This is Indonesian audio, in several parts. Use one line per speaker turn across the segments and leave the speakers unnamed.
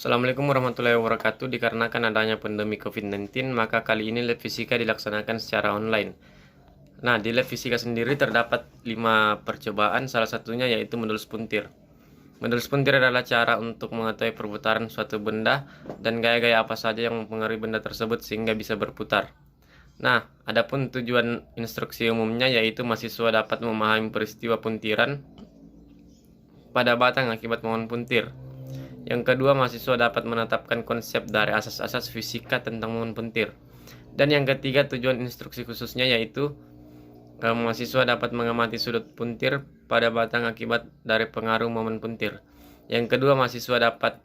Assalamualaikum warahmatullahi wabarakatuh. Dikarenakan adanya pandemi COVID-19, maka kali ini lab fisika dilaksanakan secara online. Nah, di lab fisika sendiri terdapat 5 percobaan, salah satunya yaitu modulus puntir. Modulus puntir adalah cara untuk mengetahui perputaran suatu benda dan gaya-gaya apa saja yang mempengaruhi benda tersebut sehingga bisa berputar. Nah, adapun tujuan instruksi umumnya yaitu mahasiswa dapat memahami peristiwa puntiran pada batang akibat momen puntir. Yang kedua, mahasiswa dapat menetapkan konsep dari asas-asas fisika tentang momen puntir. Dan yang ketiga, tujuan instruksi khususnya yaitu mahasiswa dapat mengamati sudut puntir pada batang akibat dari pengaruh momen puntir. Yang kedua, mahasiswa dapat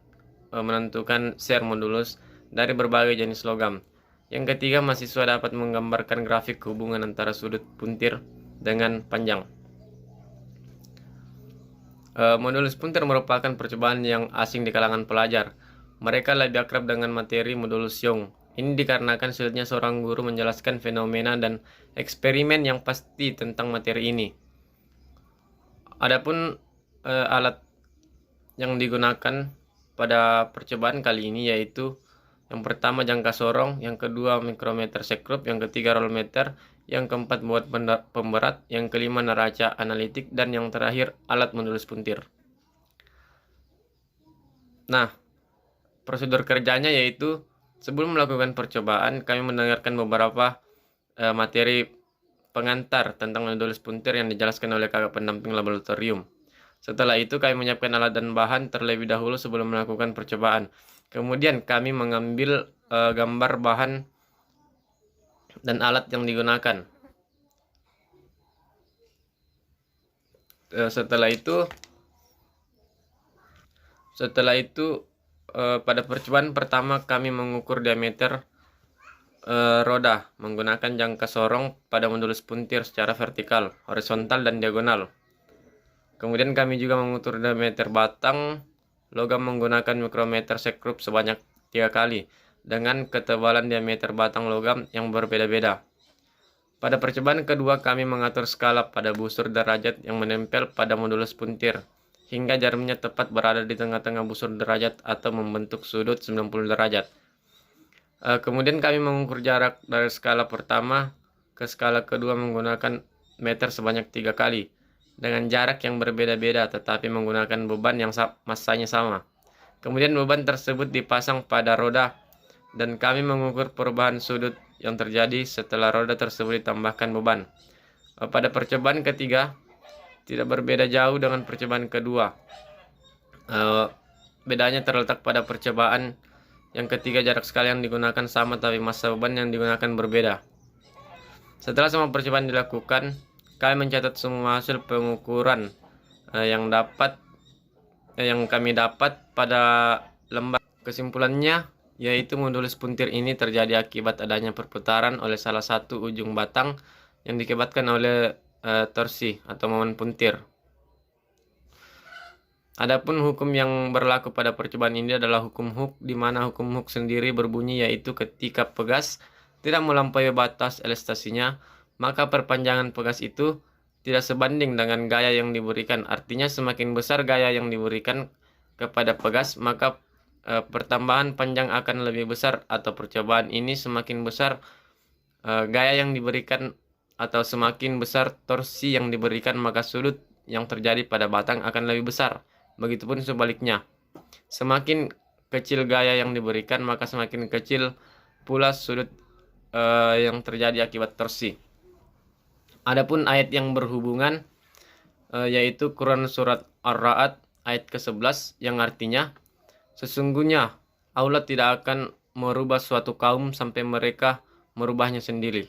menentukan share modulus dari berbagai jenis logam. Yang ketiga, mahasiswa dapat menggambarkan grafik hubungan antara sudut puntir dengan panjang. Modulus puntir merupakan percobaan yang asing di kalangan pelajar. Mereka lebih akrab dengan materi modulus Young. Ini dikarenakan sulitnya seorang guru menjelaskan fenomena dan eksperimen yang pasti tentang materi ini. Adapun alat yang digunakan pada percobaan kali ini yaitu yang pertama jangka sorong, yang kedua mikrometer sekrup, yang ketiga rollmeter, yang keempat buat pemberat, yang kelima neraca analitik, dan yang terakhir alat modulus puntir. Nah, prosedur kerjanya yaitu sebelum melakukan percobaan kami mendengarkan beberapa materi pengantar tentang modulus puntir yang dijelaskan oleh kakak pendamping laboratorium. Setelah itu kami menyiapkan alat dan bahan terlebih dahulu sebelum melakukan percobaan. Kemudian kami mengambil gambar bahan dan alat yang digunakan. Setelah itu pada percobaan pertama kami mengukur diameter roda menggunakan jangka sorong pada modulus puntir secara vertikal, horizontal, dan diagonal. Kemudian kami juga mengukur diameter batang logam menggunakan mikrometer sekrup sebanyak 3 kali dengan ketebalan diameter batang logam yang berbeda-beda. Pada percobaan kedua kami mengatur skala pada busur derajat yang menempel pada modulus puntir hingga jarumnya tepat berada di tengah-tengah busur derajat atau membentuk sudut 90 derajat. Kemudian kami mengukur jarak dari skala pertama ke skala kedua menggunakan meter sebanyak 3 kali dengan jarak yang berbeda-beda tetapi menggunakan beban yang masanya sama. Kemudian beban tersebut dipasang pada roda dan kami mengukur perubahan sudut yang terjadi setelah roda tersebut ditambahkan beban. Pada percobaan ketiga tidak berbeda jauh dengan percobaan kedua. Bedanya terletak pada percobaan yang ketiga jarak skala yang digunakan sama tapi massa beban yang digunakan berbeda. Setelah semua percobaan dilakukan, kami mencatat semua hasil pengukuran yang kami dapat pada lembar. Kesimpulannya yaitu modulus puntir ini terjadi akibat adanya perputaran oleh salah satu ujung batang yang diakibatkan oleh torsi atau momen puntir. Adapun hukum yang berlaku pada percobaan ini adalah hukum Hooke, di mana hukum Hooke sendiri berbunyi yaitu ketika pegas tidak melampaui batas elastasinya, maka perpanjangan pegas itu tidak sebanding dengan gaya yang diberikan. Artinya semakin besar gaya yang diberikan kepada pegas, maka pertambahan panjang akan lebih besar, atau percobaan ini semakin besar gaya yang diberikan atau semakin besar torsi yang diberikan, maka sudut yang terjadi pada batang akan lebih besar. Begitupun sebaliknya. Semakin kecil gaya yang diberikan, maka semakin kecil pula sudut yang terjadi akibat torsi. Adapun ayat yang berhubungan yaitu Quran surat Ar-Ra'd ayat ke-11 yang artinya sesungguhnya Allah tidak akan merubah suatu kaum sampai mereka merubahnya sendiri.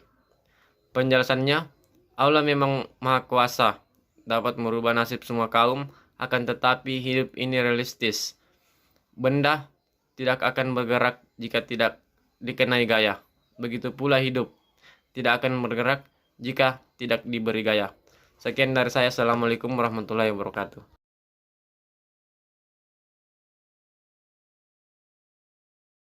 Penjelasannya, Allah memang Maha Kuasa, dapat merubah nasib semua kaum, akan tetapi hidup ini realistis. Benda tidak akan bergerak jika tidak dikenai gaya. Begitu pula hidup tidak akan bergerak jika tidak diberi gaya. Sekian dari saya. Assalamualaikum warahmatullahi wabarakatuh.